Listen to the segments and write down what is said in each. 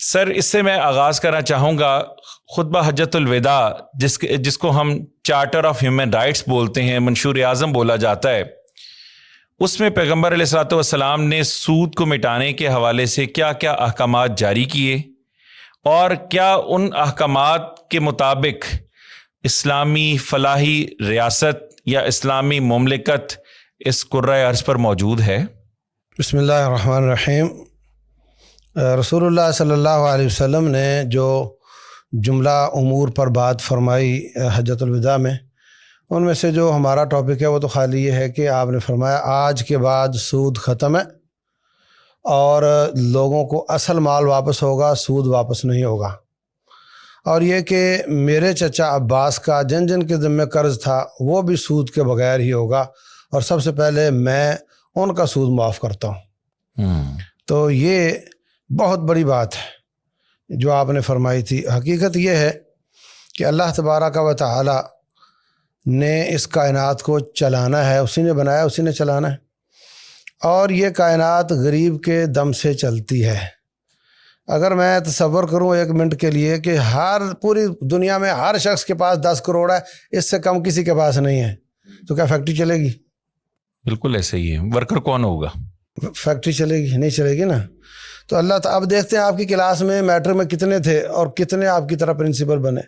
سر اس سے میں آغاز کرنا چاہوں گا خطبہ حجۃ الوداع جس کو ہم چارٹر آف ہیومن رائٹس بولتے ہیں، منشور اعظم بولا جاتا ہے. اس میں پیغمبر علیہ الصلوۃ والسلام نے سود کو مٹانے کے حوالے سے کیا کیا احکامات جاری کیے، اور کیا ان احکامات کے مطابق اسلامی فلاحی ریاست یا اسلامی مملکت اس کرۂ ارض پر موجود ہے؟ بسم اللہ الرحمن الرحیم. رسول اللہ صلی اللہ علیہ وسلم نے جو جملہ امور پر بات فرمائی حجۃ الوداع میں، ان میں سے جو ہمارا ٹاپک ہے وہ تو خالی یہ ہے کہ آپ نے فرمایا آج کے بعد سود ختم ہے اور لوگوں کو اصل مال واپس ہوگا، سود واپس نہیں ہوگا. اور یہ کہ میرے چچا عباس کا جن جن کے ذمہ قرض تھا وہ بھی سود کے بغیر ہی ہوگا، اور سب سے پہلے میں ان کا سود معاف کرتا ہوں. تو یہ بہت بڑی بات ہے جو آپ نے فرمائی تھی. حقیقت یہ ہے کہ اللہ تبارک و تعالی نے اس کائنات کو چلانا ہے، اسی نے بنایا، اسی نے چلانا ہے، اور یہ کائنات غریب کے دم سے چلتی ہے. اگر میں تصور کروں ایک منٹ کے لیے کہ پوری دنیا میں ہر شخص کے پاس 10 کروڑ ہے، اس سے کم کسی کے پاس نہیں ہے، تو کیا فیکٹری چلے گی؟ بالکل ایسے ہی ہے. ورکر کون ہوگا؟ فیکٹری چلے گی؟ نہیں چلے گی نا. تو اللہ تعالیٰ اب دیکھتے ہیں آپ کی کلاس میں میٹرک میں کتنے تھے اور کتنے آپ کی طرح پرنسپل بنے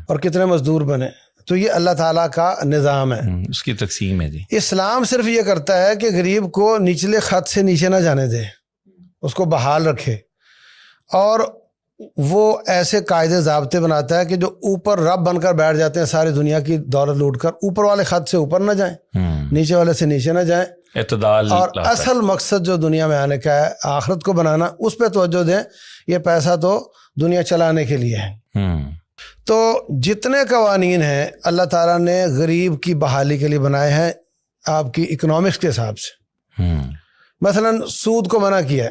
اور کتنے مزدور بنے. تو یہ اللہ تعالیٰ کا نظام ہے، اس کی تقسیم ہے. جی اسلام صرف یہ کرتا ہے کہ غریب کو نچلے خط سے نیچے نہ جانے دے، اس کو بحال رکھے، اور وہ ایسے قاعدے ضابطے بناتا ہے کہ جو اوپر رب بن کر بیٹھ جاتے ہیں ساری دنیا کی دولت لوٹ کر، اوپر والے خط سے اوپر نہ جائیں، نیچے والے سے نیچے نہ جائیں. اعتدال. اور اصل مقصد جو دنیا میں آنے کا ہے آخرت کو بنانا، اس پہ توجہ دیں. یہ پیسہ تو دنیا چلانے کے لیے ہے. تو جتنے قوانین ہیں اللہ تعالیٰ نے غریب کی بحالی کے لیے بنائے ہیں آپ کی اکنامکس کے حساب سے. مثلا سود کو منع کیا ہے.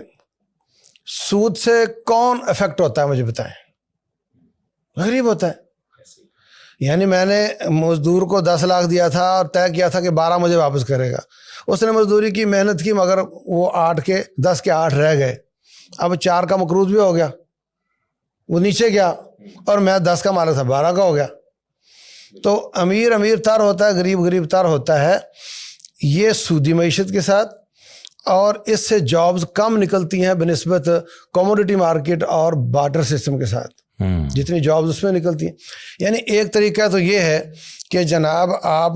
سود سے کون افیکٹ ہوتا ہے مجھے بتائیں؟ غریب ہوتا ہے. یعنی میں نے مزدور کو 10 لاکھ دیا تھا اور طے کیا تھا کہ 12 مجھے واپس کرے گا. اس نے مزدوری کی، محنت کی، مگر وہ 10 کے 8 رہ گئے. اب 4 کا مقروض بھی ہو گیا، وہ نیچے گیا، اور میں 10 کا مالک تھا 12 کا ہو گیا. تو امیر تر ہوتا ہے، غریب تر ہوتا ہے. یہ سودی معیشت کے ساتھ، اور اس سے جابز کم نکلتی ہیں بنسبت کموڈیٹی مارکیٹ اور بارٹر سسٹم کے ساتھ. جتنی جابز اس میں نکلتی ہیں. یعنی ایک طریقہ تو یہ ہے کہ جناب آپ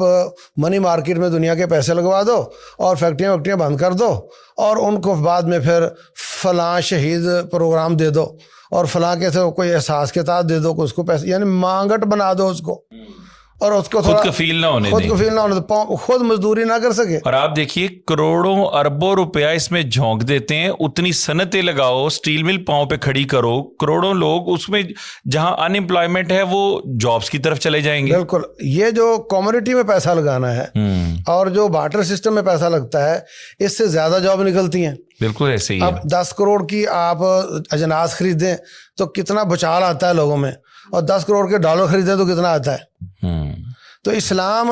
منی مارکیٹ میں دنیا کے پیسے لگوا دو اور فیکٹریاں بند کر دو، اور ان کو بعد میں پھر فلاں شہید پروگرام دے دو اور فلاں کے سے کوئی احساس کے تحت دے دو کہ اس کو پیسے، یعنی مانگٹ بنا دو اس کو، اور اس کو خود کفیل نہ ہونے دیں، خود مزدوری نہ کر سکے. اور آپ دیکھیے کروڑوں اربوں روپیہ اس میں جھونک دیتے ہیں. اتنی صنعتیں لگاؤ، اسٹیل مل پاؤں پہ کھڑی کرو، کروڑوں لوگ اس میں جہاں ان امپلائمنٹ ہے وہ جابس کی طرف چلے جائیں گے. بالکل. یہ جو کموڈیٹی میں پیسہ لگانا ہے اور جو بارٹر سسٹم میں پیسہ لگتا ہے، اس سے زیادہ جاب نکلتی ہیں. بالکل ایسے ہی. اب 10 کروڑ کی آپ اجناس خریدیں تو کتنا بچال آتا ہے لوگوں میں، اور 10 کروڑ کے ڈالر خریدیں تو کتنا آتا ہے. تو اسلام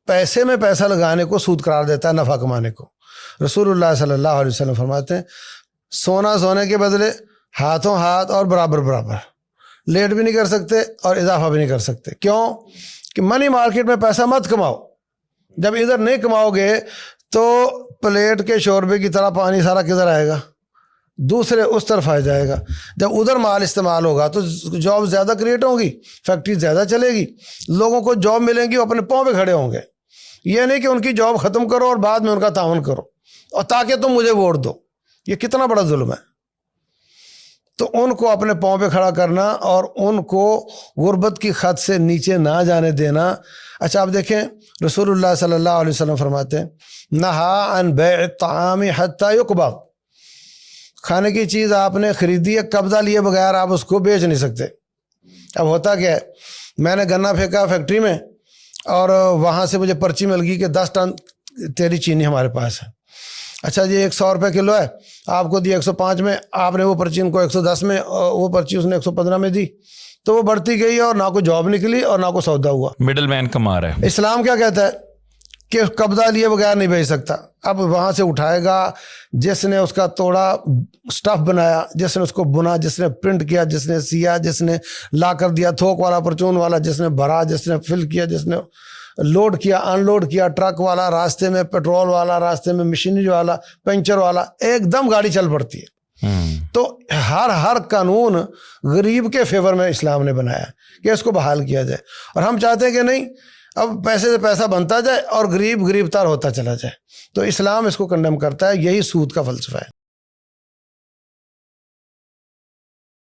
پیسے میں پیسہ لگانے کو سود قرار دیتا ہے، نفع کمانے کو. رسول اللہ صلی اللہ علیہ وسلم فرماتے ہیں سونا سونے کے بدلے ہاتھوں ہاتھ اور برابر برابر. لیٹ بھی نہیں کر سکتے اور اضافہ بھی نہیں کر سکتے. کیوں؟ کہ منی مارکیٹ میں پیسہ مت کماؤ. جب ادھر نہیں کماؤ گے تو پلیٹ کے شوربے کی طرح پانی سارا کدھر آئے گا؟ دوسرے اس طرف آ جائے گا. جب ادھر مال استعمال ہوگا تو جاب زیادہ کریٹ ہوں گی، فیکٹری زیادہ چلے گی، لوگوں کو جاب ملیں گی، وہ اپنے پاؤں پہ کھڑے ہوں گے. یہ نہیں کہ ان کی جاب ختم کرو اور بعد میں ان کا تعاون کرو اور تاکہ تم مجھے ووٹ دو. یہ کتنا بڑا ظلم ہے. تو ان کو اپنے پاؤں پہ کھڑا کرنا اور ان کو غربت کی خط سے نیچے نہ جانے دینا. اچھا آپ دیکھیں رسول اللہ صلی اللہ علیہ وسلم فرماتے ہیں نہا عن بیع الطعام حتی یقبض. کھانے کی چیز آپ نے خریدی ہے، قبضہ لیے بغیر آپ اس کو بیچ نہیں سکتے. اب ہوتا کیا ہے، میں نے گنا پھینکا فیکٹری میں اور وہاں سے مجھے پرچی مل گئی کہ 10 ٹن تیری چینی ہمارے پاس ہے. اچھا جی 100 روپے کلو ہے، آپ کو دی 105 میں، آپ نے وہ پرچی ان کو 110 میں، وہ پرچی اس نے 115 میں دی، تو وہ بڑھتی گئی اور نہ کوئی جاب نکلی اور نہ کوئی سودا ہوا. مڈل مین کما رہا ہے. اسلام کیا کہتا ہے؟ کہ قبضہ لیے بغیر نہیں بھیج سکتا. اب وہاں سے اٹھائے گا جس نے اس کا توڑا سٹف بنایا, جس نے اس کو بنا, جس نے پرنٹ کیا, جس نے سیا, جس نے لا کر دیا, تھوک والا, پرچون والا, جس نے بھرا, جس نے فل کیا, جس نے لوڈ کیا, ان لوڈ کیا, ٹرک والا, راستے میں پیٹرول والا, راستے میں مشینری والا, پنچر والا, ایک دم گاڑی چل پڑتی ہے. تو ہر قانون غریب کے فیور میں اسلام نے بنایا کہ اس کو بحال کیا جائے. اور ہم چاہتے ہیں کہ نہیں, اب پیسے سے پیسہ بنتا جائے اور غریب تر ہوتا چلا جائے. تو اسلام اس کو کنڈیم کرتا ہے. یہی سود کا فلسفہ ہے.